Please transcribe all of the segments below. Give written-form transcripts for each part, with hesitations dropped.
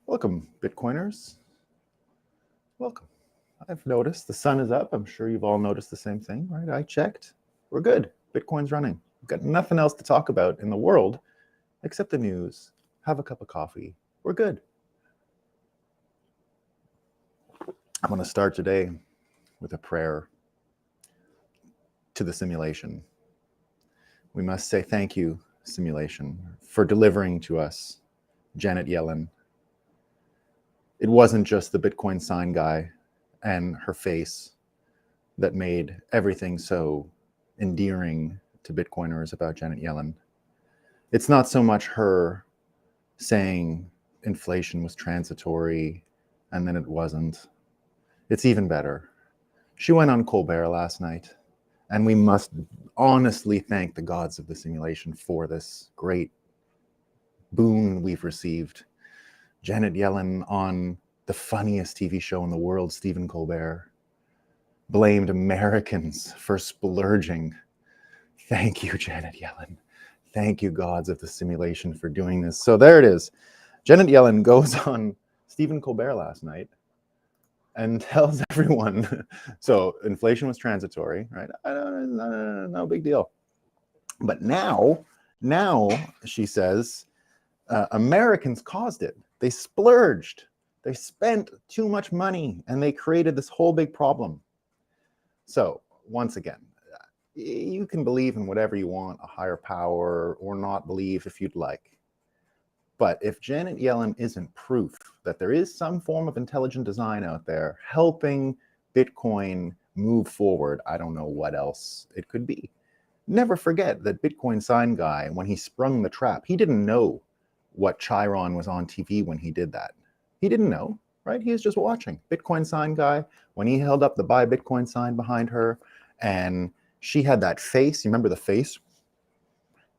Welcome, Bitcoiners. Welcome. I've noticed the sun is up. I'm sure you've all noticed the same thing, right? I checked. We're good. Bitcoin's running. We've got nothing else to talk about in the world except the news. Have a cup of coffee. We're good. I'm going to start today with a prayer to the simulation. We must say thank you, simulation, for delivering to us Janet Yellen. It wasn't just the Bitcoin sign guy and her face that made everything so endearing to Bitcoiners about Janet Yellen. It's not so much her saying inflation was transitory and then it wasn't. It's even better. She went on Colbert last night, and we must honestly thank the gods of the simulation for this great boon we've received. Janet Yellen on the funniest TV show in the world, Stephen Colbert, blamed Americans for splurging. Thank you, Janet Yellen. Thank you, gods of the simulation, for doing this. So there it is. Janet Yellen goes on Stephen Colbert last night and tells everyone, so inflation was transitory, right? No big deal. But now she says, Americans caused it. They splurged. They spent too much money, and they created this whole big problem. So once again, you can believe in whatever you want, a higher power, or not believe if you'd like. But if Janet Yellen isn't proof that there is some form of intelligent design out there helping Bitcoin move forward, I don't know what else it could be. Never forget that Bitcoin sign guy, when he sprung the trap, he didn't know what Chiron was on TV when he did that. He didn't know, right? He was just watching. Bitcoin sign guy, when he held up the buy Bitcoin sign behind her, and she had that face, you remember the face?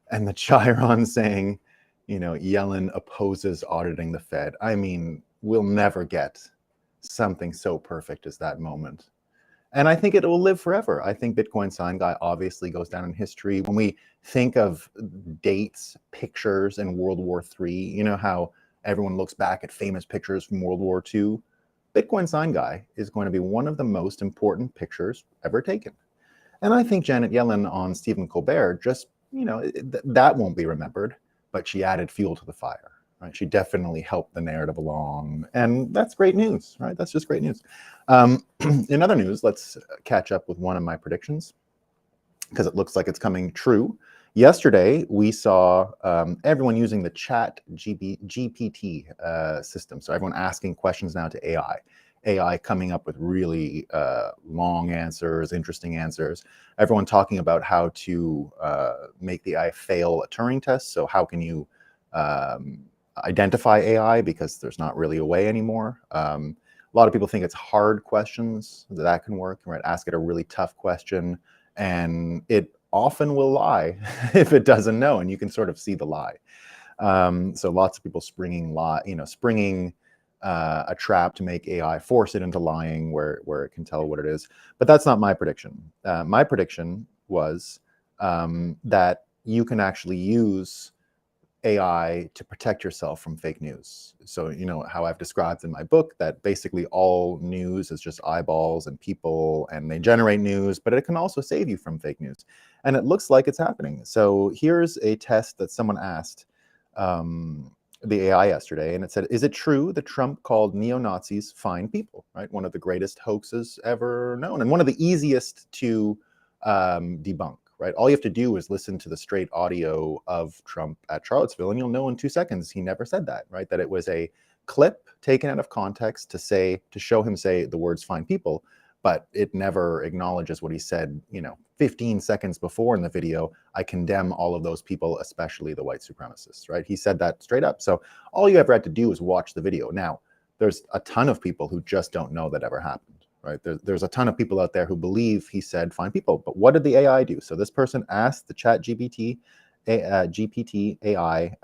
And the Chiron saying, you know, Yellen opposes auditing the Fed. I mean, we'll never get something so perfect as that moment. And I think it will live forever. I think Bitcoin sign guy obviously goes down in history. When we think of dates, pictures in World War III, you know how everyone looks back at famous pictures from World War II? Bitcoin sign guy is going to be one of the most important pictures ever taken. And I think Janet Yellen on Stephen Colbert just, you know, that won't be remembered, but she added fuel to the fire, right? She definitely helped the narrative along, and that's great news, right? That's just great news. In other news, let's catch up with one of my predictions, because it looks like it's coming true. Yesterday, we saw everyone using the ChatGPT system. So everyone asking questions now to AI. AI coming up with really long answers, interesting answers. Everyone talking about how to make the AI fail a Turing test. So how can you identify AI, because there's not really a way anymore. A lot of people think it's hard questions that can work, right? Ask it a really tough question, and it often will lie if it doesn't know, and you can sort of see the lie. So lots of people springing a trap to make AI, force it into lying where it can tell what it is. But that's not my prediction. My prediction was that you can actually use AI to protect yourself from fake news. So, you know, how I've described in my book that basically all news is just eyeballs and people, and they generate news, but it can also save you from fake news. And it looks like it's happening. So here's a test that someone asked the AI yesterday, and it said, is it true that Trump called neo-Nazis fine people, right? One of the greatest hoaxes ever known, and one of the easiest to debunk, right? All you have to do is listen to the straight audio of Trump at Charlottesville, and you'll know in 2 seconds he never said that, right? That it was a clip taken out of context to show him say the words fine people, but it never acknowledges what he said, you know, 15 seconds before in the video. I condemn all of those people, especially the white supremacists, right? He said that straight up. So all you ever had to do is watch the video. Now, there's a ton of people who just don't know that ever happened, right? There's a ton of people out there who believe he said fine people, but what did the AI do? So this person asked the ChatGPT GPT AI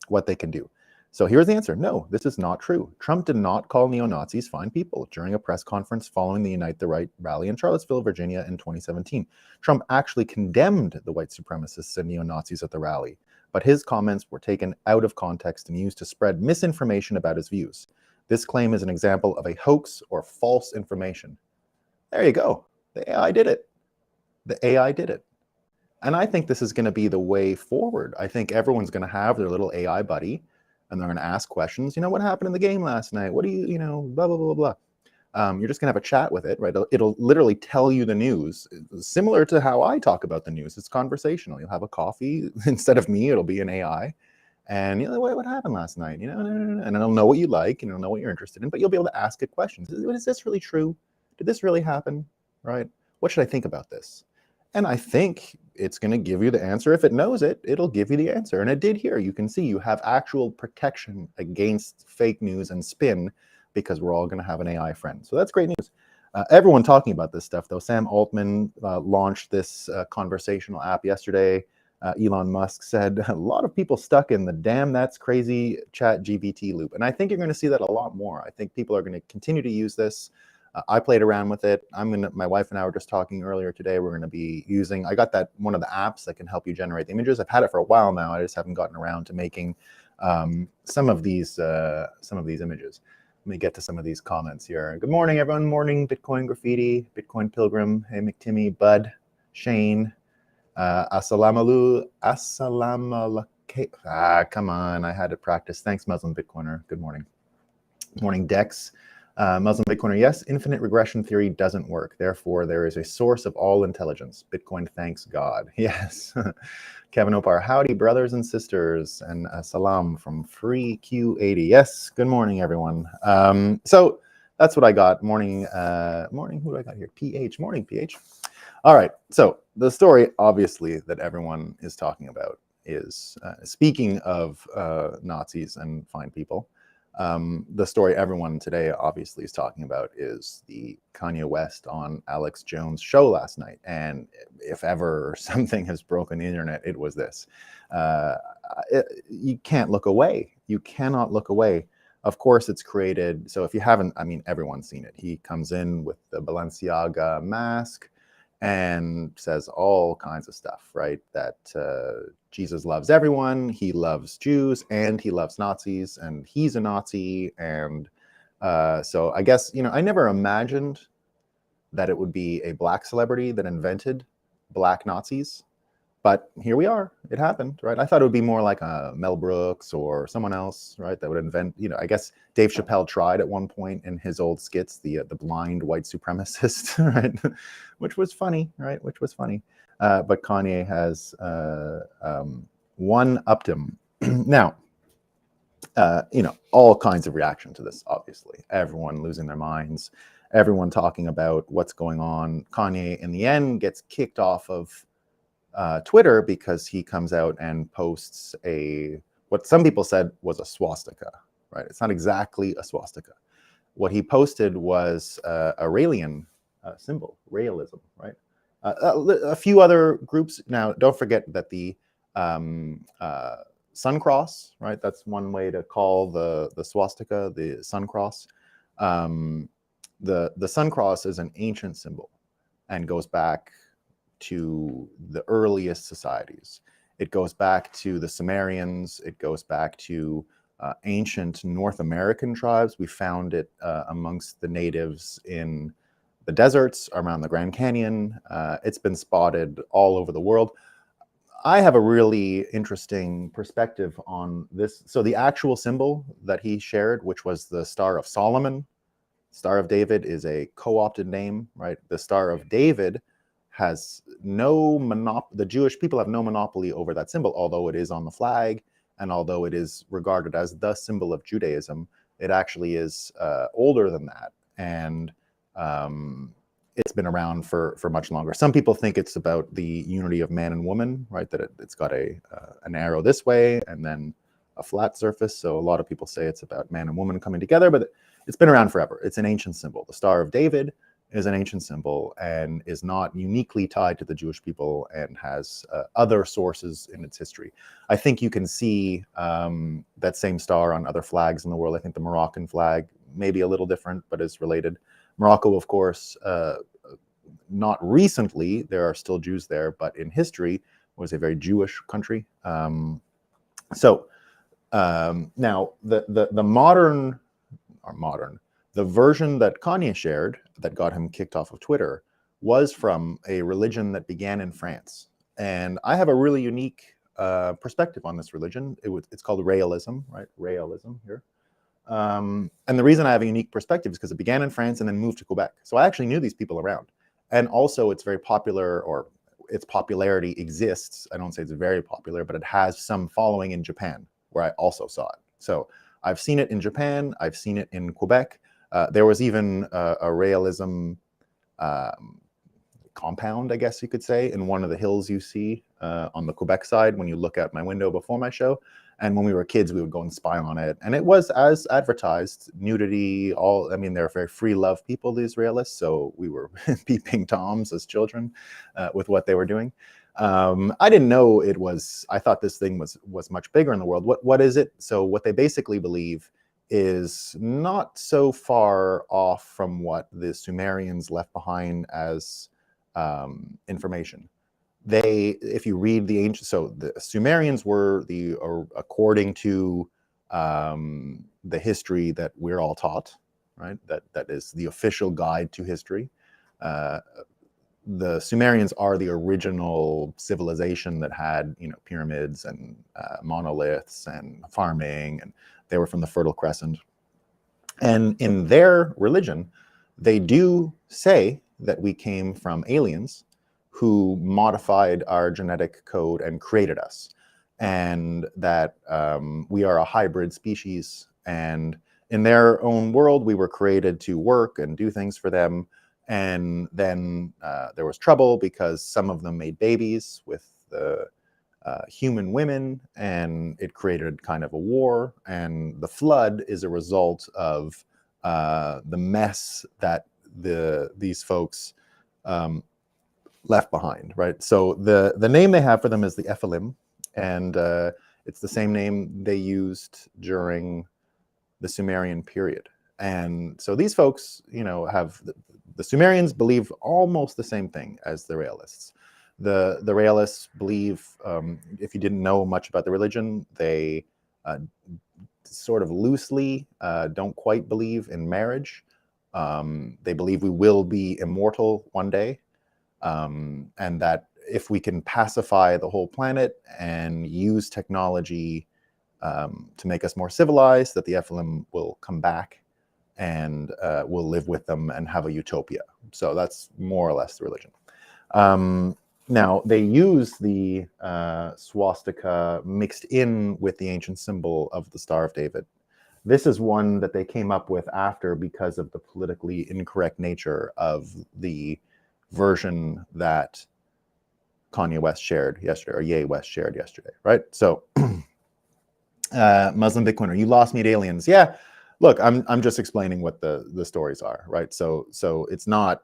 what they can do. So here's the answer. No, this is not true. Trump did not call neo-Nazis fine people during a press conference following the Unite the Right rally in Charlottesville, Virginia in 2017. Trump actually condemned the white supremacists and neo-Nazis at the rally, but his comments were taken out of context and used to spread misinformation about his views. This claim is an example of a hoax or false information. There you go. The AI did it. The AI did it. And I think this is going to be the way forward. I think everyone's going to have their little AI buddy, and they're going to ask questions. What happened in the game last night? What do you, blah, blah, blah, blah. You're just going to have a chat with it, right? It'll literally tell you the news, similar to how I talk about the news. It's conversational. You'll have a coffee. Instead of me, it'll be an AI. And what happened last night? And it'll know what you like, and it'll know what you're interested in, but you'll be able to ask it questions. Is this really true? Did this really happen? Right? What should I think about this? And I think it's going to give you the answer. If it knows it, it'll give you the answer. And it did here. You can see you have actual protection against fake news and spin, because we're all going to have an AI friend. So that's great news. Everyone talking about this stuff, though. Sam Altman launched this conversational app yesterday. Elon Musk said a lot of people stuck in the damn that's crazy ChatGPT loop. And I think you're going to see that a lot more. I think people are going to continue to use this. I played around with it. My wife and I were just talking earlier today. We're going to be using, I got that one of the apps that can help you generate the images. I've had it for a while now. I just haven't gotten around to making some of these images. Let me get to some of these comments here. Good morning, everyone. Morning, Bitcoin Graffiti, Bitcoin Pilgrim. Hey, McTimmy, Bud, Shane. Assalamu alaikum. Come on, I had to practice. Thanks, Muslim Bitcoiner. Good morning. Morning, Dex. Muslim Bitcoiner, yes, infinite regression theory doesn't work. Therefore, there is a source of all intelligence. Bitcoin thanks God. Yes. Kevin Opar, howdy, brothers and sisters. And salam from Free Q80. Yes, good morning, everyone. So that's what I got. Morning, who do I got here? PH. Morning, PH. All right. So the story, obviously, that everyone is talking about is, speaking of Nazis and fine people, the story everyone today obviously is talking about is the Kanye West on Alex Jones' show last night. And if ever something has broken the internet, it was this. You can't look away. You cannot look away. Of course, it's created. So if you haven't, everyone's seen it. He comes in with the Balenciaga mask and says all kinds of stuff, right? That Jesus loves everyone, he loves Jews, and he loves Nazis, and he's a Nazi. And so I guess, I never imagined that it would be a black celebrity that invented black Nazis. But here we are. It happened, right? I thought it would be more like a Mel Brooks or someone else, right? That would invent, I guess Dave Chappelle tried at one point in his old skits, the blind white supremacist, right? Which was funny, right? Which was funny. But Kanye has one-upped him. Now, all kinds of reaction to this, obviously. Everyone losing their minds. Everyone talking about what's going on. Kanye, in the end, gets kicked off of Twitter because he comes out and posts what some people said was a swastika, right? It's not exactly a swastika. What he posted was a Raëlian symbol, Raëlism, right? A few other groups. Now, don't forget that the sun cross, right? That's one way to call the swastika, the sun cross. The sun cross is an ancient symbol and goes back to the earliest societies. It goes back to the Sumerians. It goes back to ancient North American tribes. We found it amongst the natives in the deserts around the Grand Canyon. It's been spotted all over the world. I have a really interesting perspective on this. So the actual symbol that he shared, which was the Star of Solomon, Star of David is a co-opted name, right? The Star of David has no monopoly. The Jewish people have no monopoly over that symbol, although it is on the flag, and although it is regarded as the symbol of Judaism, it actually is older than that, and it's been around for much longer. Some people think it's about the unity of man and woman, right? That it's got an arrow this way and then a flat surface. So a lot of people say it's about man and woman coming together, but it's been around forever. It's an ancient symbol. The Star of David is an ancient symbol and is not uniquely tied to the Jewish people and has other sources in its history. I think you can see that same star on other flags in the world. I think the Moroccan flag may be a little different, but is related. Morocco, of course, not recently, there are still Jews there, but in history was a very Jewish country. So now the modern, the version that Kanye shared that got him kicked off of Twitter was from a religion that began in France. And I have a really unique perspective on this religion. It's called Raëlism, right? Raëlism here. And the reason I have a unique perspective is because it began in France and then moved to Quebec. So I actually knew these people around. And also it's very popular, or its popularity exists. I don't say it's very popular, but it has some following in Japan, where I also saw it. So I've seen it in Japan. I've seen it in Quebec. There was even a Raëlism compound, I guess you could say, in one of the hills you see on the Quebec side when you look out my window before my show. And when we were kids, we would go and spy on it. And it was as advertised, nudity, all, I mean, they're very free love people, the Israelis. So we were peeping Toms as children with what they were doing. I didn't know it was, I thought this thing was much bigger in the world. What is it? So what they basically believe is not so far off from what the Sumerians left behind as information. If you read the ancient, so the Sumerians were according to the history that we're all taught, right? That is the official guide to history. The Sumerians are the original civilization that had, pyramids and monoliths and farming, and they were from the Fertile Crescent. And in their religion, they do say that we came from aliens who modified our genetic code and created us, and that we are a hybrid species. And in their own world, we were created to work and do things for them. And then there was trouble because some of them made babies with the human women, and it created kind of a war. And the flood is a result of the mess that these folks left behind, right? So the name they have for them is the Ephelim, and it's the same name they used during the Sumerian period. And so these folks, have the Sumerians believe almost the same thing as the Raëlists. The Raëlists believe, if you didn't know much about the religion, they sort of loosely don't quite believe in marriage. They believe we will be immortal one day, and that if we can pacify the whole planet and use technology to make us more civilized, that the Ephelim will come back and we'll live with them and have a utopia. So that's more or less the religion. Now, they use the swastika mixed in with the ancient symbol of the Star of David. This is one that they came up with after because of the politically incorrect nature of the version that Kanye West shared yesterday, or Ye West shared yesterday, right? So, Muslim Bitcoiner, you lost me at aliens. Yeah, look, I'm just explaining what the stories are, right? So it's not.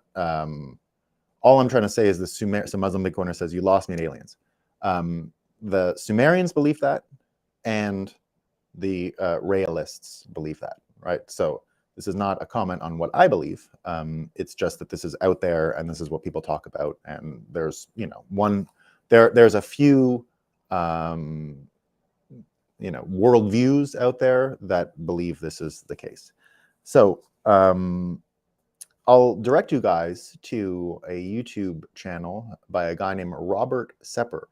All I'm trying to say is so Muslim Bitcoiner says you lost me at aliens. The Sumerians believe that, and the Raëlists believe that, right? So this is not a comment on what I believe. It's just that this is out there, and this is what people talk about. And there's, there's a few, worldviews out there that believe this is the case. So I'll direct you guys to a YouTube channel by a guy named Robert Sepper.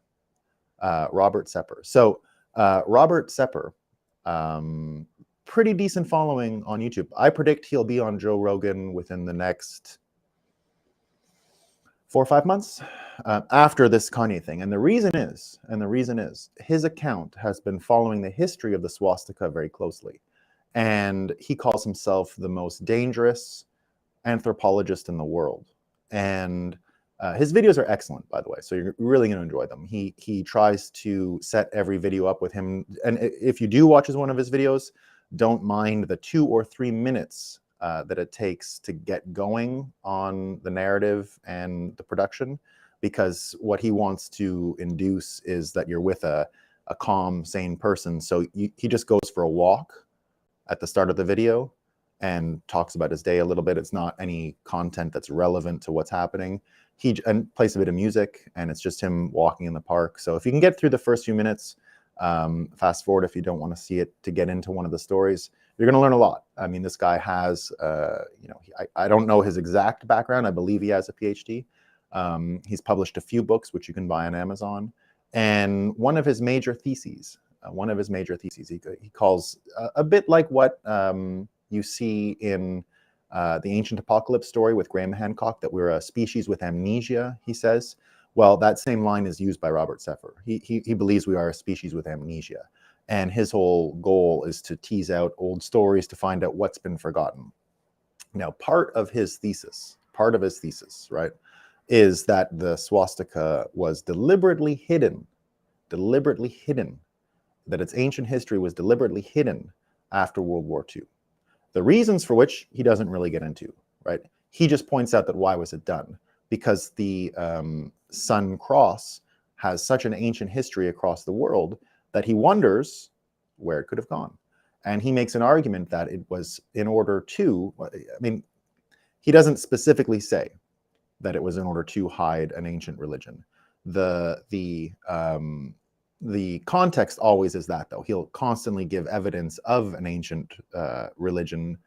Robert Sepper. So Robert Sepper, pretty decent following on YouTube. I predict he'll be on Joe Rogan within the next 4 or 5 months after this Kanye thing. And the reason is his account has been following the history of the swastika very closely. And he calls himself the most dangerous anthropologist in the world. And his videos are excellent, by the way, so you're really going to enjoy them. He tries to set every video up with him. And if you do watch one of his videos, don't mind the 2 or 3 minutes that it takes to get going on the narrative and the production, because what he wants to induce is that you're with a calm, sane person. So he just goes for a walk at the start of the video and talks about his day a little bit. It's not any content that's relevant to what's happening. He plays a bit of music, and it's just him walking in the park. So if you can get through the first few minutes, Fast forward if you don't want to see it to get into one of the stories. You're going to learn a lot. I mean, this guy has, I don't know his exact background. I believe he has a PhD. He's published a few books, which you can buy on Amazon. And one of his major theses, he calls a bit like what you see in the ancient apocalypse story with Graham Hancock, that we're a species with amnesia, he says. Well, that same line is used by Robert Sepehr. He believes we are a species with amnesia. And his whole goal is to tease out old stories to find out what's been forgotten. Now, part of his thesis, right, is that the swastika was deliberately hidden, that its ancient history was deliberately hidden after World War II. The reasons for which he doesn't really get into, right? He just points out that why was it done? Because the Sun Cross has such an ancient history across the world that he wonders where it could have gone. And he makes an argument that it was in order to, I mean, he doesn't specifically say that it was in order to hide an ancient religion. The context always is that, though. He'll constantly give evidence of an ancient religion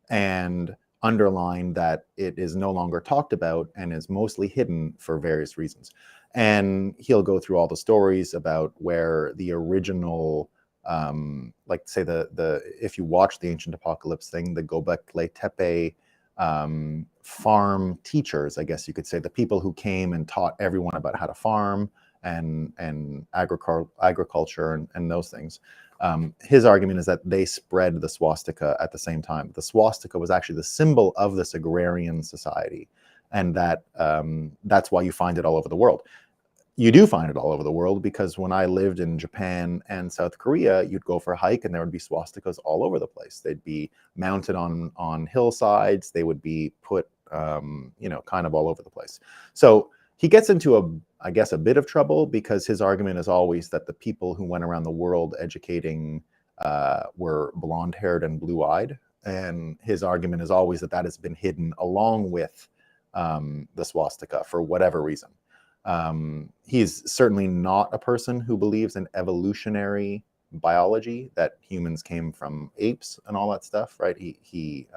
and underline that it is no longer talked about and is mostly hidden for various reasons. And he'll go through all the stories about where the original, like say if you watch the ancient apocalypse thing, the Göbekli Tepe farm teachers, I guess you could say, the people who came and taught everyone about how to farm and agriculture and those things. His argument is that they spread the swastika at the same time. The swastika was actually the symbol of this agrarian society, and that that's why you find it all over the world. You do find it all over the world, because when I lived in Japan and South Korea, you'd go for a hike and there would be swastikas all over the place. They'd be mounted on hillsides. They would be put, kind of all over the place. So he gets into I guess a bit of trouble, because his argument is always that the people who went around the world educating were blonde-haired and blue-eyed. And his argument is always that that has been hidden along with the swastika for whatever reason. He's certainly not a person who believes in evolutionary biology, that humans came from apes and all that stuff, right? He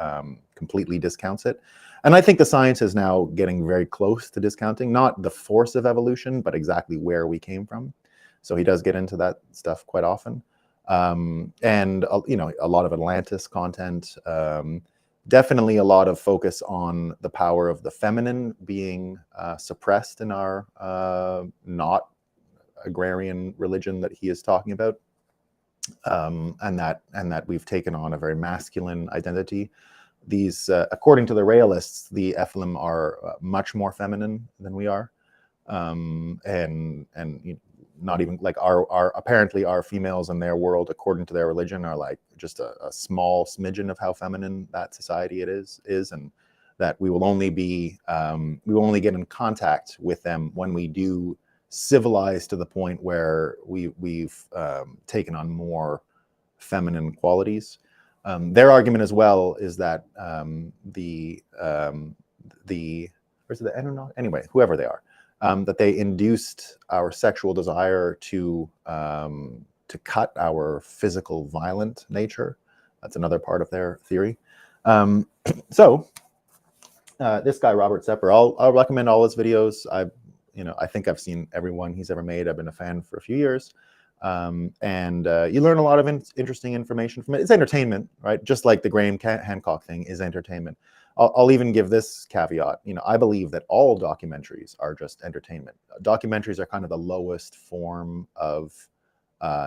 completely discounts it. And I think the science is now getting very close to discounting, not the force of evolution, but exactly where we came from. So he does get into that stuff quite often. And, a lot of Atlantis content. Definitely a lot of focus on the power of the feminine being suppressed in our not agrarian religion that he is talking about, and that we've taken on a very masculine identity. These, according to the Raëlists, the Ephelim are much more feminine than we are, and not even like apparently our females in their world, according to their religion, are like just a small smidgen of how feminine that society it is, and that we will only get in contact with them when we do civilize to the point where we've taken on more feminine qualities. Their argument as well is that whoever they are, that they induced our sexual desire to cut our physical violent nature. That's another part of their theory. So this guy Robert Sepehr, I'll recommend all his videos. I think I've seen every one he's ever made. I've been a fan for a few years. And you learn a lot of interesting information from it. It's entertainment, right? Just like the Graham Hancock thing is entertainment. I'll even give this caveat. I believe that all documentaries are just entertainment. Documentaries are kind of the lowest form of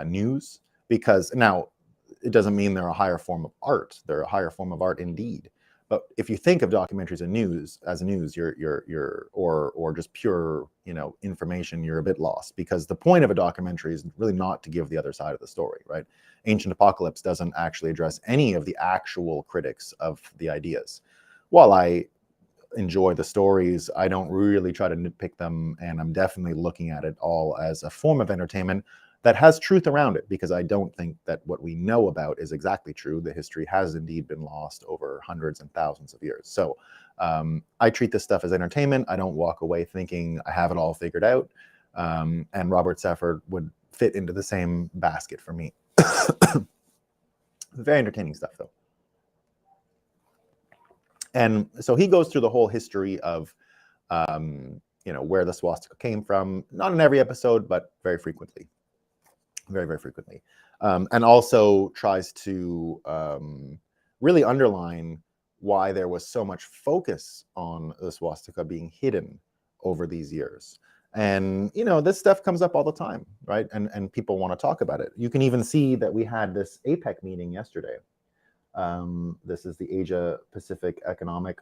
news, because now it doesn't mean they're a higher form of art. They're a higher form of art indeed. But if you think of documentaries as news, or just pure, information, you're a bit lost, because the point of a documentary is really not to give the other side of the story, right? Ancient Apocalypse doesn't actually address any of the actual critics of the ideas. While I enjoy the stories, I don't really try to nitpick them, and I'm definitely looking at it all as a form of entertainment that has truth around it, because I don't think that what we know about is exactly true. The history has indeed been lost over hundreds and thousands of years. So I treat this stuff as entertainment. I don't walk away thinking I have it all figured out. And Robert Sepehr would fit into the same basket for me. Very entertaining stuff, though. And so he goes through the whole history of, where the swastika came from, not in every episode, but very frequently. Very, very frequently. And also tries to really underline why there was so much focus on the swastika being hidden over these years. And, this stuff comes up all the time, right? And people want to talk about it. You can even see that we had this APEC meeting yesterday. This is the Asia Pacific Economic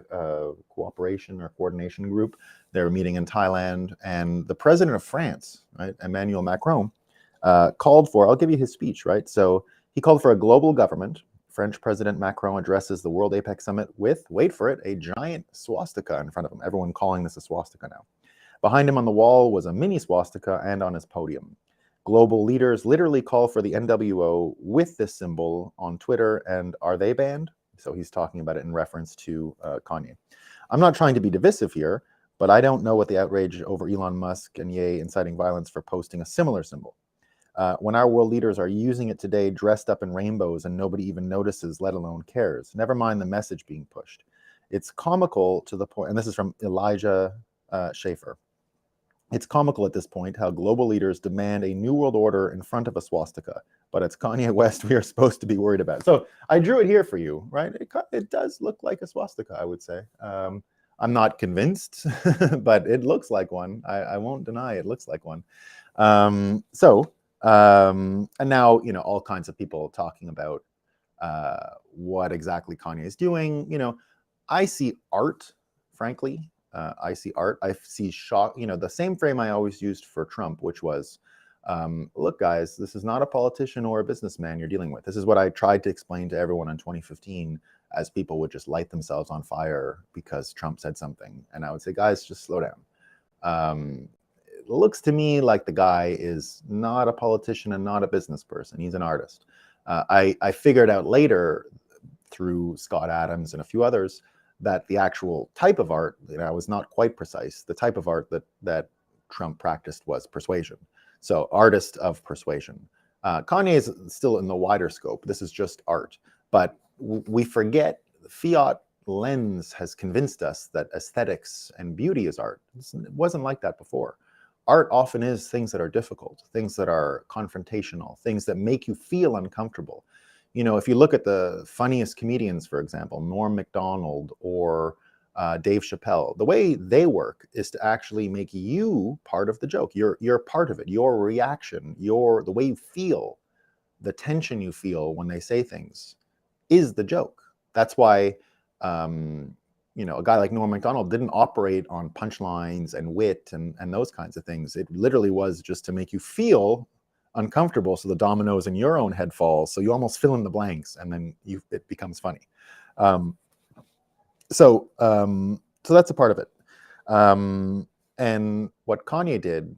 Cooperation or Coordination Group. They're meeting in Thailand. And the president of France, right, Emmanuel Macron, called for, I'll give you his speech, right? So he called for a global government. French President Macron addresses the World APEC Summit with, wait for it, a giant swastika in front of him. Everyone calling this a swastika now. Behind him on the wall was a mini swastika, and on his podium. Global leaders literally call for the NWO with this symbol on Twitter, and are they banned? So he's talking about it in reference to Kanye. I'm not trying to be divisive here, but I don't know what the outrage over Elon Musk and Ye inciting violence for posting a similar symbol. When our world leaders are using it today dressed up in rainbows and nobody even notices, let alone cares. Never mind the message being pushed. It's comical to the point, and this is from Elijah Schaefer. It's comical at this point how global leaders demand a new world order in front of a swastika, but it's Kanye West we are supposed to be worried about. So I drew it here for you, right? It does look like a swastika, I would say. I'm not convinced, but it looks like one. I won't deny it looks like one. And now, all kinds of people talking about what exactly Kanye is doing. I see art, frankly. I see art. I see shock. The same frame I always used for Trump, which was, look, guys, this is not a politician or a businessman you're dealing with. This is what I tried to explain to everyone in 2015 as people would just light themselves on fire because Trump said something. And I would say, guys, just slow down. It looks to me like the guy is not a politician and not a business person. He's an artist. I figured out later through Scott Adams and a few others that the actual type of art, was not quite precise. The type of art that Trump practiced was persuasion. So artist of persuasion. Kanye is still in the wider scope. This is just art. But we forget fiat lens has convinced us that aesthetics and beauty is art. It wasn't like that before. Art often is things that are difficult, things that are confrontational, things that make you feel uncomfortable. If you look at the funniest comedians, for example, Norm Macdonald or Dave Chappelle, the way they work is to actually make you part of the joke. You're part of it. Your reaction, the way you feel, the tension you feel when they say things is the joke. That's why, a guy like Norm Macdonald didn't operate on punchlines and wit and those kinds of things. It literally was just to make you feel uncomfortable, so the dominoes in your own head falls, so you almost fill in the blanks, and then it becomes funny. So that's a part of it. And what Kanye did,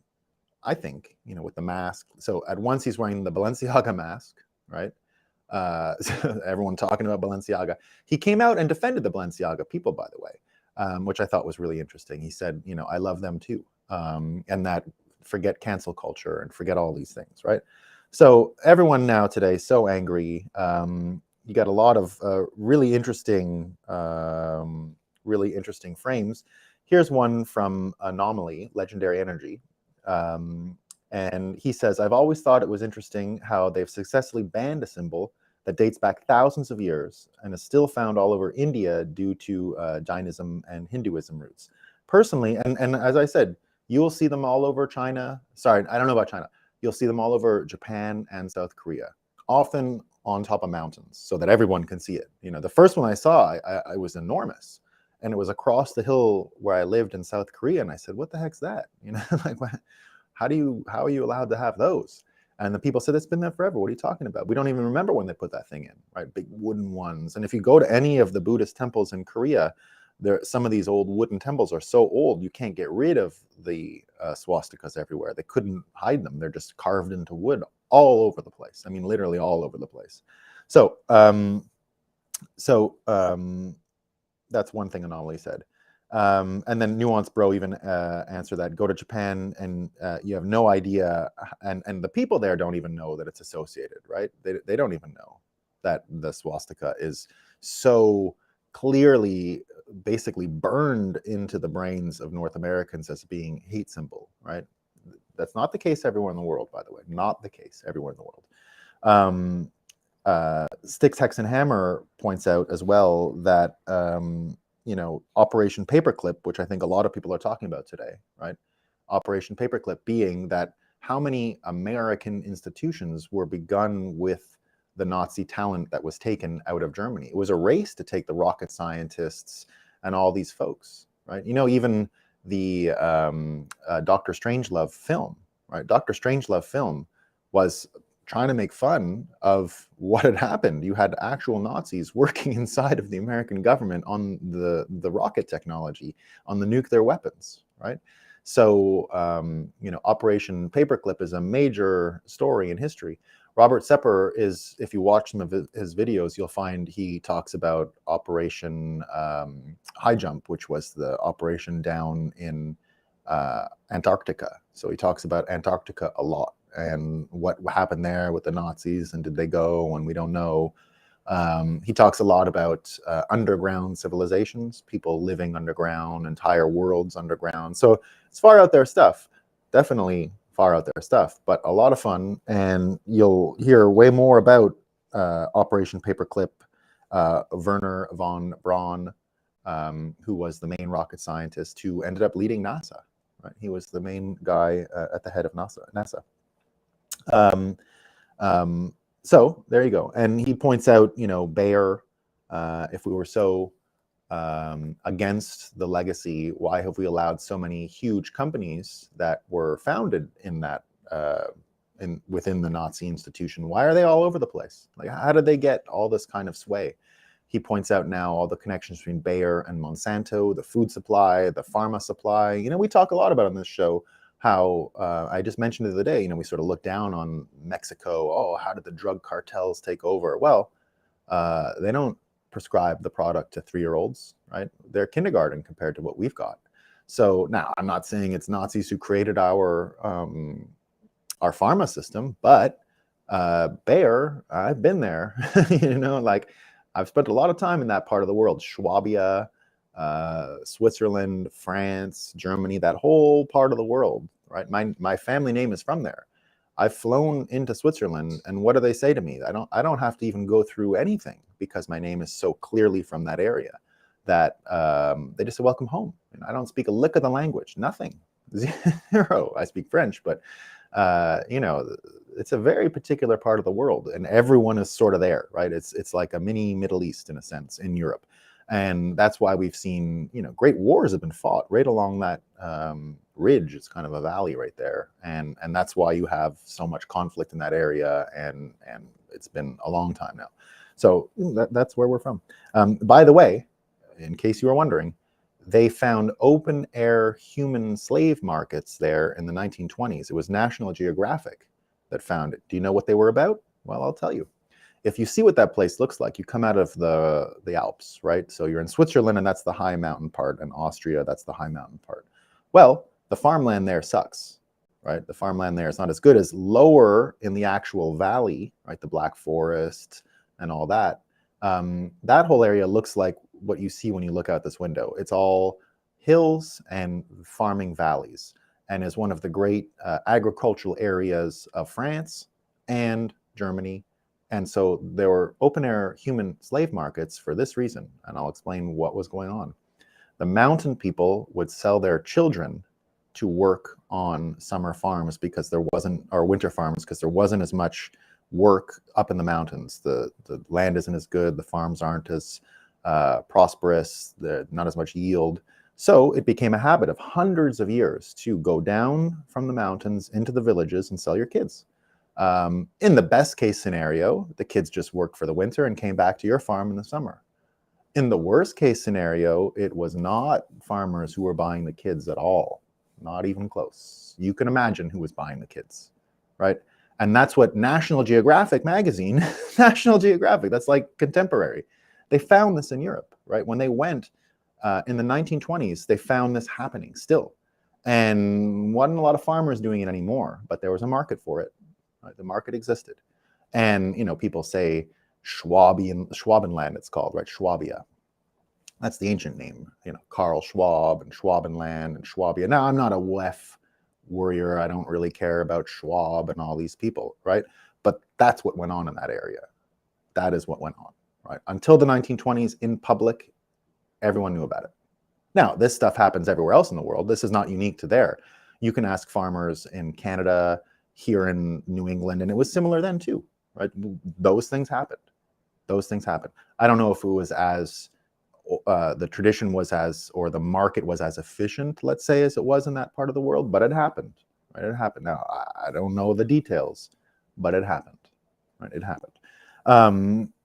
I think, with the mask. So at once he's wearing the Balenciaga mask, right? Everyone talking about Balenciaga. He came out and defended the Balenciaga people, by the way, which I thought was really interesting. He said, I love them too, and that forget cancel culture and forget all these things, right? So everyone now today is so angry. You got a lot of really interesting frames. Here's one from Anomaly, Legendary Energy. And he says, I've always thought it was interesting how they've successfully banned a symbol that dates back thousands of years and is still found all over India due to Jainism and Hinduism roots. Personally, and as I said, you will see them all over China. Sorry, I don't know about China. You'll see them all over Japan and South Korea, often on top of mountains so that everyone can see it. The first one I saw, I was enormous. And it was across the hill where I lived in South Korea. And I said, what the heck's that? Like, how are you allowed to have those? And the people said, it's been there forever. What are you talking about? We don't even remember when they put that thing in, right? Big wooden ones. And if you go to any of the Buddhist temples in Korea, some of these old wooden temples are so old, you can't get rid of the swastikas everywhere. They couldn't hide them. They're just carved into wood all over the place. I mean, literally all over the place. So that's one thing Anomaly said. And then Nuance Bro even answer that. Go to Japan and you have no idea, and the people there don't even know that it's associated, right? They don't even know that the swastika is so clearly basically burned into the brains of North Americans as being hate symbol, right? That's not the case everywhere in the world, by the way. Not the case everywhere in the world. Sticks, Hex, and Hammer points out as well that Operation Paperclip, which I think a lot of people are talking about today, right? Operation Paperclip being that how many American institutions were begun with the Nazi talent that was taken out of Germany. It was a race to take the rocket scientists and all these folks, right? Even the Dr. Strangelove film, right? Dr. Strangelove film was trying to make fun of what had happened. You had actual Nazis working inside of the American government on the rocket technology, on the nuclear weapons, right? So, Operation Paperclip is a major story in history. Robert Sepper is, if you watch some of his videos, you'll find he talks about Operation High Jump, which was the operation down in Antarctica. So he talks about Antarctica a lot and what happened there with the Nazis and did they go, and we don't know. He talks a lot about underground civilizations, people living underground, entire worlds underground. So it's far out there stuff, definitely far out there stuff, but a lot of fun. And you'll hear way more about Operation Paperclip, Werner von Braun, who was the main rocket scientist who ended up leading NASA. Right? He was the main guy at the head of NASA. So there you go. And he points out, Bayer, if we were so against the legacy, why have we allowed so many huge companies that were founded in that within the Nazi institution? Why are they all over the place? Like, how did they get all this kind of sway? He points out now all the connections between Bayer and Monsanto, the food supply, the pharma supply. We talk a lot about on this show how I just mentioned the other day, we sort of look down on Mexico. Oh, how did the drug cartels take over? Well, they don't prescribe the product to 3-year-olds, right? They're kindergarten compared to what we've got. So now I'm not saying it's Nazis who created our pharma system, but Bayer, I've been there, I've spent a lot of time in that part of the world, Schwabia, Switzerland, France, Germany, that whole part of the world, right? My family name is from there. I've flown into Switzerland, and what do they say to me? I don't have to even go through anything because my name is so clearly from that area that they just say, welcome home. And I don't speak a lick of the language, nothing, zero. I speak French, but it's a very particular part of the world, and everyone is sort of there, right? It's like a mini Middle East in a sense in Europe. And that's why we've seen, great wars have been fought right along that ridge. It's kind of a valley right there. And that's why you have so much conflict in that area. And it's been a long time now. So that's where we're from. By the way, in case you were wondering, they found open air human slave markets there in the 1920s. It was National Geographic that found it. Do you know what they were about? Well, I'll tell you. If you see what that place looks like, you come out of the Alps, right? So you're in Switzerland, and that's the high mountain part, and Austria, that's the high mountain part. Well, the farmland there sucks, right? The farmland there is not as good as lower in the actual valley, right? The Black Forest and all that. That whole area looks like what you see when you look out this window. It's all hills and farming valleys, and is one of the great agricultural areas of France and Germany. And so there were open-air human slave markets for this reason, and I'll explain what was going on. The mountain people would sell their children to work on summer farms because there wasn't, or winter farms, because there wasn't as much work up in the mountains. The land isn't as good, the farms aren't as prosperous, not as much yield. So it became a habit of hundreds of years to go down from the mountains into the villages and sell your kids. In the best case scenario, the kids just worked for the winter and came back to your farm in the summer. In the worst case scenario, it was not farmers who were buying the kids at all, not even close. You can imagine who was buying the kids, right? And that's what National Geographic magazine, National Geographic, that's like contemporary. They found this in Europe, right? When they went In the 1920s, they found this happening still. And wasn't a lot of farmers doing it anymore, but there was a market for it. Right? The market existed. And, people say Schwabenland, it's called, right? Schwabia. That's the ancient name, Karl Schwab and Schwabenland and Schwabia. Now, I'm not a WEF warrior. I don't really care about Schwab and all these people, right? But that's what went on in that area. That is what went on, right? Until the 1920s, in public, everyone knew about it. Now, this stuff happens everywhere else in the world. This is not unique to there. You can ask farmers in Canada, here in New England, and it was similar then too, right? Those things happened. Those things happened. I don't know if it was as the tradition was as, or the market was as efficient, let's say, as it was in that part of the world, but it happened, right? It happened. Now, I don't know the details, but it happened, right? It happened.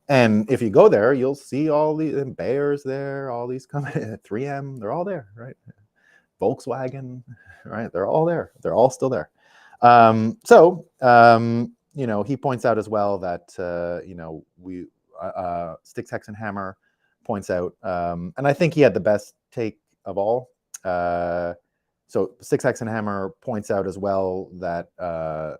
And if you go there, you'll see all the Bayers there, all these companies, 3M, they're all there, right? Volkswagen, right? They're all there. They're all still there. He points out as well that, Sticks, Hex, and Hammer points out, and I think he had the best take of all. So Sticks, Hex, and Hammer points out as well that, the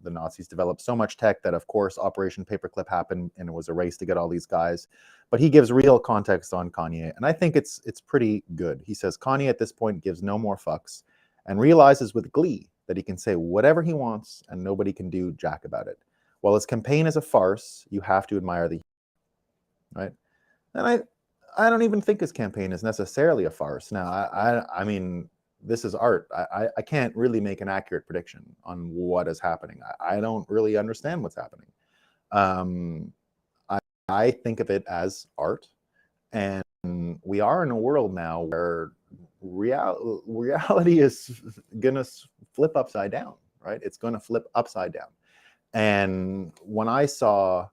Nazis developed so much tech that, of course, Operation Paperclip happened, and it was a race to get all these guys. But he gives real context on Kanye, and I think it's pretty good. He says, Kanye at this point gives no more fucks and realizes with glee that he can say whatever he wants and nobody can do jack about it. While his campaign is a farce, you have to admire the right? And I don't even think his campaign is necessarily a farce. Now, I mean, this is art. I can't really make an accurate prediction on what is happening. I don't really understand what's happening. I think of it as art, and we are in a world now where reality is gonna flip upside down, right? It's gonna flip upside down. And when I saw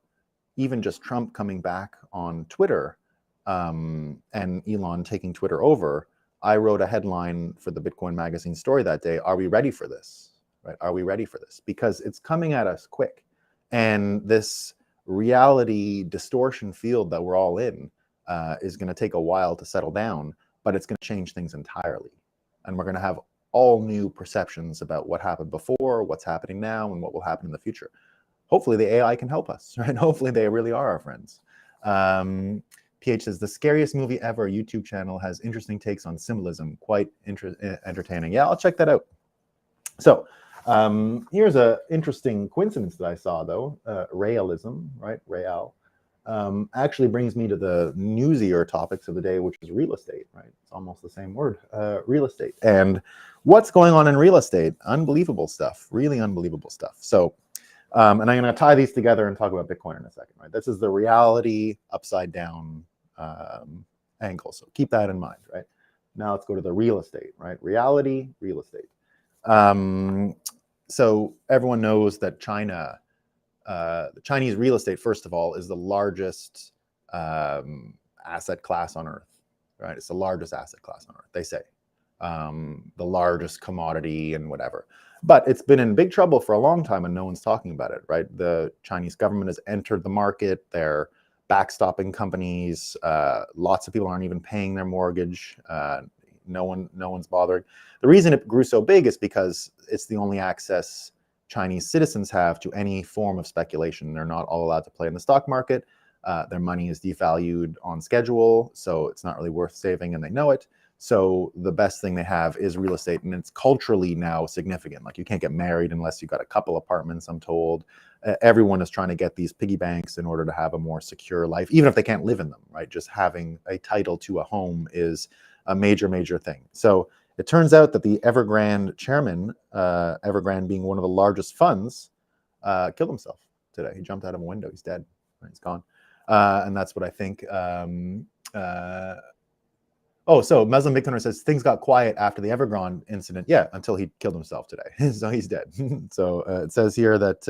even just Trump coming back on Twitter, and Elon taking Twitter over, I wrote a headline for the Bitcoin Magazine story that day. Are we ready for this? Right? Are we ready for this? Because it's coming at us quick. And this reality distortion field that we're all in is going to take a while to settle down, but it's going to change things entirely. And we're going to have all new perceptions about what happened before, what's happening now, and what will happen in the future. Hopefully the AI can help us, right? Hopefully they really are our friends. PH says, the scariest movie ever YouTube channel has interesting takes on symbolism, quite entertaining. Yeah, I'll check that out. So here's an interesting coincidence that I saw, though. Raëlism, right? Raël actually brings me to the newsier topics of the day, which is real estate, right? It's almost the same word, real estate. And what's going on in real estate? Unbelievable stuff, really unbelievable stuff. So, and I'm going to tie these together and talk about Bitcoin in a second, right? This is the reality upside down angle. So keep that in mind, right? Now let's go to the real estate, right? Reality, real estate. So everyone knows that China, the Chinese real estate, first of all, is the largest asset class on earth, right? It's the largest asset class on earth, they say. The largest commodity and whatever. But it's been in big trouble for a long time and no one's talking about it, right? The Chinese government has entered the market. They're backstopping companies. Lots of people aren't even paying their mortgage. No one's bothering. The reason it grew so big is because it's the only access Chinese citizens have to any form of speculation. They're not all allowed to play in the stock market. Their money is devalued on schedule, so it's not really worth saving, and they know it. So the best thing they have is real estate, and it's culturally now significant. Like, you can't get married unless you've got a couple apartments, I'm told. Everyone is trying to get these piggy banks in order to have a more secure life, even if they can't live in them, right? Just having a title to a home is a major, major thing. So it turns out that the Evergrande chairman, Evergrande being one of the largest funds, killed himself today. He jumped out of a window. He's dead. He's gone. And that's what I think. So Muslim Bitcoiner says things got quiet after the Evergrande incident. Yeah, until he killed himself today. So he's dead. So it says here that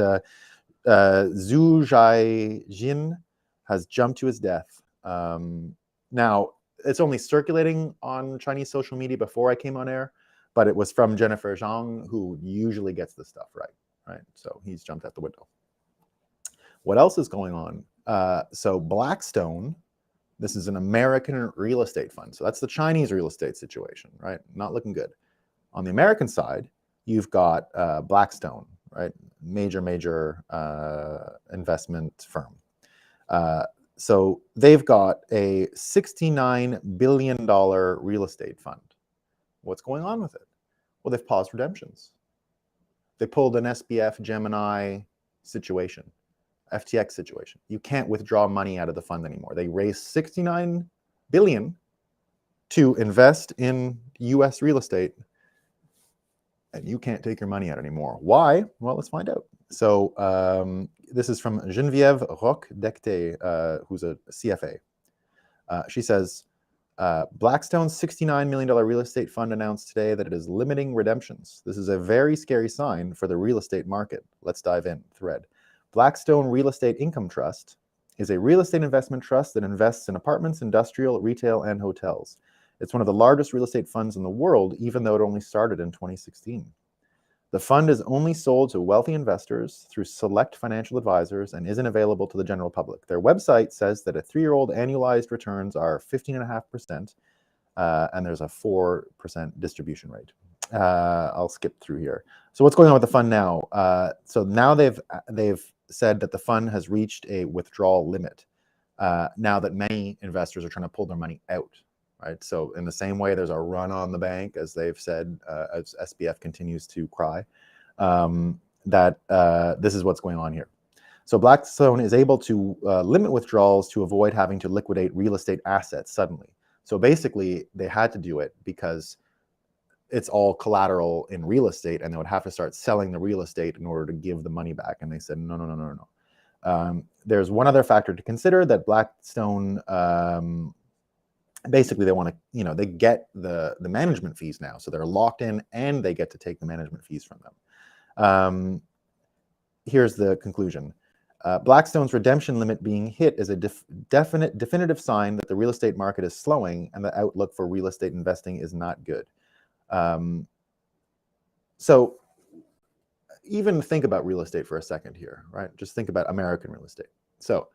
Zhu Jiajin has jumped to his death. Now, it's only circulating on Chinese social media before I came on air, but it was from Jennifer Zhang, who usually gets this stuff right? So he's jumped out the window. What else is going on? So Blackstone, This is an American real estate fund. So that's the Chinese real estate situation, right? Not looking good. On the American side, you've got Blackstone, right? Major investment firm. So they've got a $69 billion real estate fund. What's going on with it? Well, they've paused redemptions. They pulled an SBF Gemini situation, FTX situation. You can't withdraw money out of the fund anymore. They raised $69 billion to invest in US real estate, and you can't take your money out anymore. Why? Well, let's find out. So this is from Geneviève Roch-Decté, who's a CFA. She says, Blackstone's $69 million real estate fund announced today that it is limiting redemptions. This is a very scary sign for the real estate market. Let's dive in. Thread. Blackstone Real Estate Income Trust is a real estate investment trust that invests in apartments, industrial, retail, and hotels. It's one of the largest real estate funds in the world, even though it only started in 2016. The fund is only sold to wealthy investors through select financial advisors and isn't available to the general public. Their website says that a 3-year-old annualized returns are 15.5%, and there's a 4% distribution rate. I'll skip through here. So what's going on with the fund now? So now they've said that the fund has reached a withdrawal limit. Now that many investors are trying to pull their money out. Right. So in the same way, there's a run on the bank, as they've said, as SBF continues to cry, that this is what's going on here. So Blackstone is able to limit withdrawals to avoid having to liquidate real estate assets suddenly. So basically, they had to do it because it's all collateral in real estate, and they would have to start selling the real estate in order to give the money back. And they said, no. There's one other factor to consider, that Blackstone basically they want to, they get the management fees now, so they're locked in and they get to take the management fees from them. Here's the conclusion. Blackstone's redemption limit being hit is a definitive sign that the real estate market is slowing and the outlook for real estate investing is not good. So even think about real estate for a second here, right? Just think about American real estate. So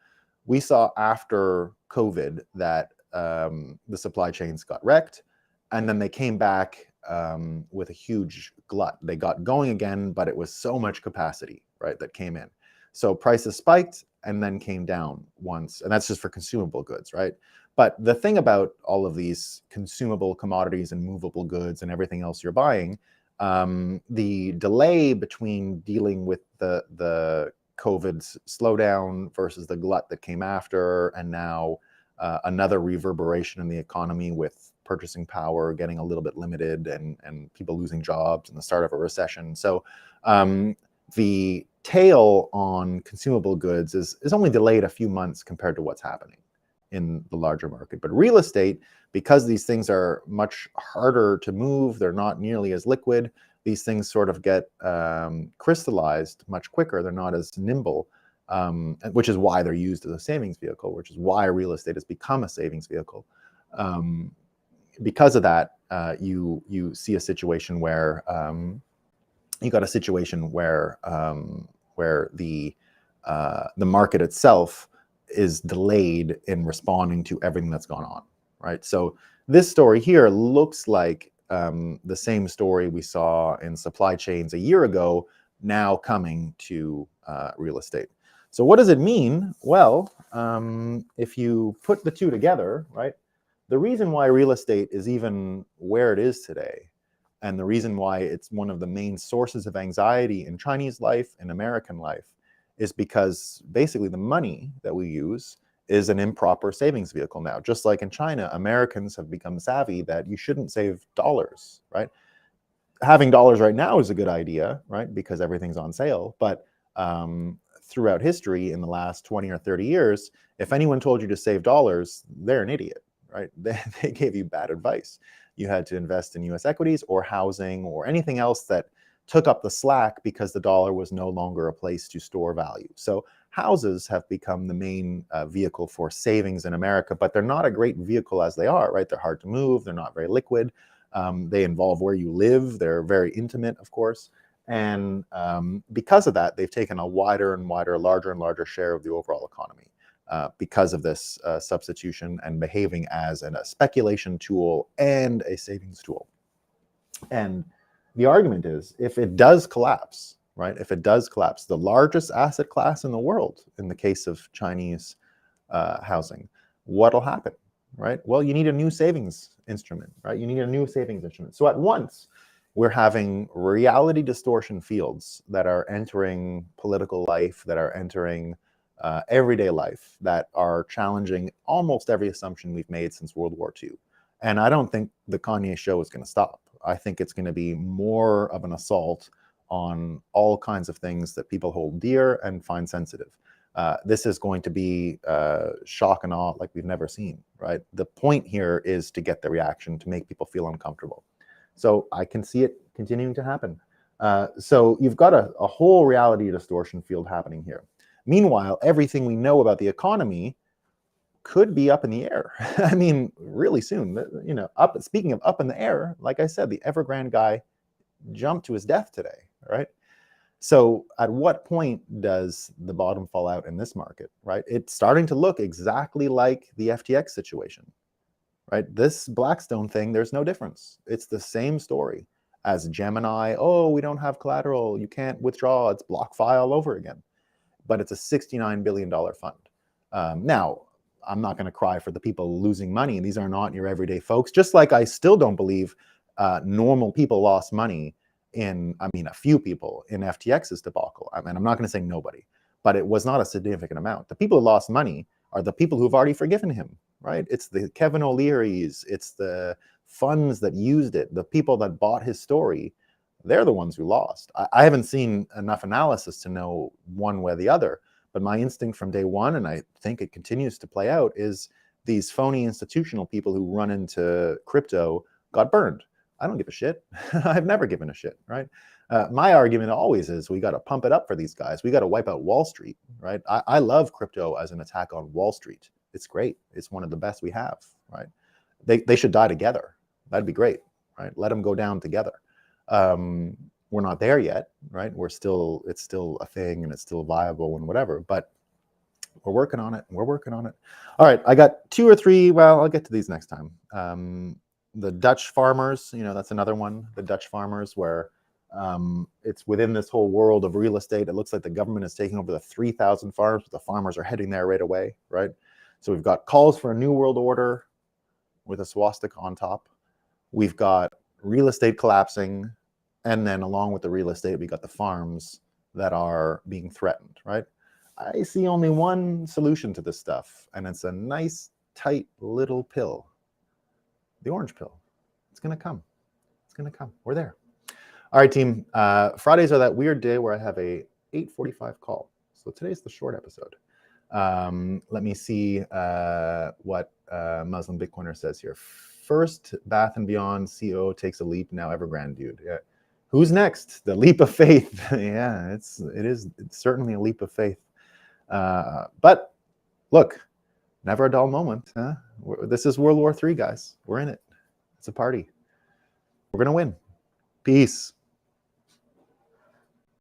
we saw after COVID that the supply chains got wrecked, and then they came back with a huge glut. They got going again, but it was so much capacity, right, that came in. So prices spiked and then came down once, and that's just for consumable goods, right? But the thing about all of these consumable commodities and movable goods and everything else you're buying, the delay between dealing with the COVID slowdown versus the glut that came after, and now another reverberation in the economy with purchasing power getting a little bit limited and people losing jobs and the start of a recession. So the tail on consumable goods is only delayed a few months compared to what's happening in the larger market. But real estate, because these things are much harder to move, they're not nearly as liquid, these things sort of get crystallized much quicker, they're not as nimble. Which is why they're used as a savings vehicle, which is why real estate has become a savings vehicle. Because of that, you see a situation where where the market itself is delayed in responding to everything that's gone on, right? So this story here looks like the same story we saw in supply chains a year ago, now coming to real estate. So what does it mean? Well, if you put the two together, right, the reason why real estate is even where it is today, and the reason why it's one of the main sources of anxiety in Chinese life and American life, is because basically the money that we use is an improper savings vehicle now. Just like in China, Americans have become savvy that you shouldn't save dollars, right? Having dollars right now is a good idea, right, because everything's on sale, but throughout history in the last 20 or 30 years, if anyone told you to save dollars, they're an idiot, right? They gave you bad advice. You had to invest in US equities or housing or anything else that took up the slack because the dollar was no longer a place to store value. So houses have become the main vehicle for savings in America, but they're not a great vehicle as they are, right? They're hard to move. They're not very liquid. They involve where you live. They're very intimate, of course. And because of that, they've taken a wider and wider, larger and larger share of the overall economy. because of this substitution and behaving as a speculation tool and a savings tool. And the argument is, if it does collapse, right? If it does collapse, the largest asset class in the world, in the case of Chinese housing, what'll happen, right? Well, you need a new savings instrument, right? You need a new savings instrument. So at once, we're having reality distortion fields that are entering political life, that are entering everyday life, that are challenging almost every assumption we've made since World War II. And I don't think the Kanye show is going to stop. I think it's going to be more of an assault on all kinds of things that people hold dear and find sensitive. This is going to be shock and awe like we've never seen, right? The point here is to get the reaction, to make people feel uncomfortable. So I can see it continuing to happen. So you've got a whole reality distortion field happening here. Meanwhile, everything we know about the economy could be up in the air. I mean, really soon, you know, speaking of up in the air, like I said, the Evergrande guy jumped to his death today, right? So at what point does the bottom fall out in this market, right? It's starting to look exactly like the FTX situation, right? This Blackstone thing, there's no difference. It's the same story as Gemini. Oh, we don't have collateral. You can't withdraw. It's BlockFi all over again. But it's a $69 billion fund. Now, I'm not going to cry for the people losing money. These are not your everyday folks. Just like I still don't believe normal people lost money in, I mean, a few people in FTX's debacle. I mean, I'm not going to say nobody, but it was not a significant amount. The people who lost money are the people who've already forgiven him, right? It's the Kevin O'Leary's, it's the funds that used it, the people that bought his story. They're the ones who lost. I haven't seen enough analysis to know one way or the other, but my instinct from day one, and I think it continues to play out, is these phony institutional people who run into crypto got burned. I don't give a shit. I've never given a shit, right? My argument always is we got to pump it up for these guys. We got to wipe out Wall Street, right? I love crypto as an attack on Wall Street. It's great. It's one of the best we have, right? They should die together. That'd be great, right? Let them go down together. We're not there yet, right? It's still a thing and it's still viable and whatever, but we're working on it. We're working on it. All right, I got 2 or 3. Well, I'll get to these next time. The Dutch farmers, you know, that's another one. The Dutch farmers, where it's within this whole world of real estate. It looks like the government is taking over the 3,000 farms, but the farmers are heading there right away, right? So we've got calls for a new world order with a swastika on top. We've got real estate collapsing. And then along with the real estate, we got the farms that are being threatened, right? I see only one solution to this stuff, and it's a nice, tight little pill. The orange pill. It's going to come. It's going to come. We're there. All right, team. Fridays are that weird day where I have a 8:45 call. So today's the short episode. Let me see what Muslim Bitcoiner says here. First, Bath & Beyond CEO takes a leap. Now Evergrande, dude. Yeah. Who's next? The leap of faith. Yeah, it's certainly a leap of faith. But look, never a dull moment. Huh? This is World War III, guys. We're in it. It's a party. We're going to win. Peace.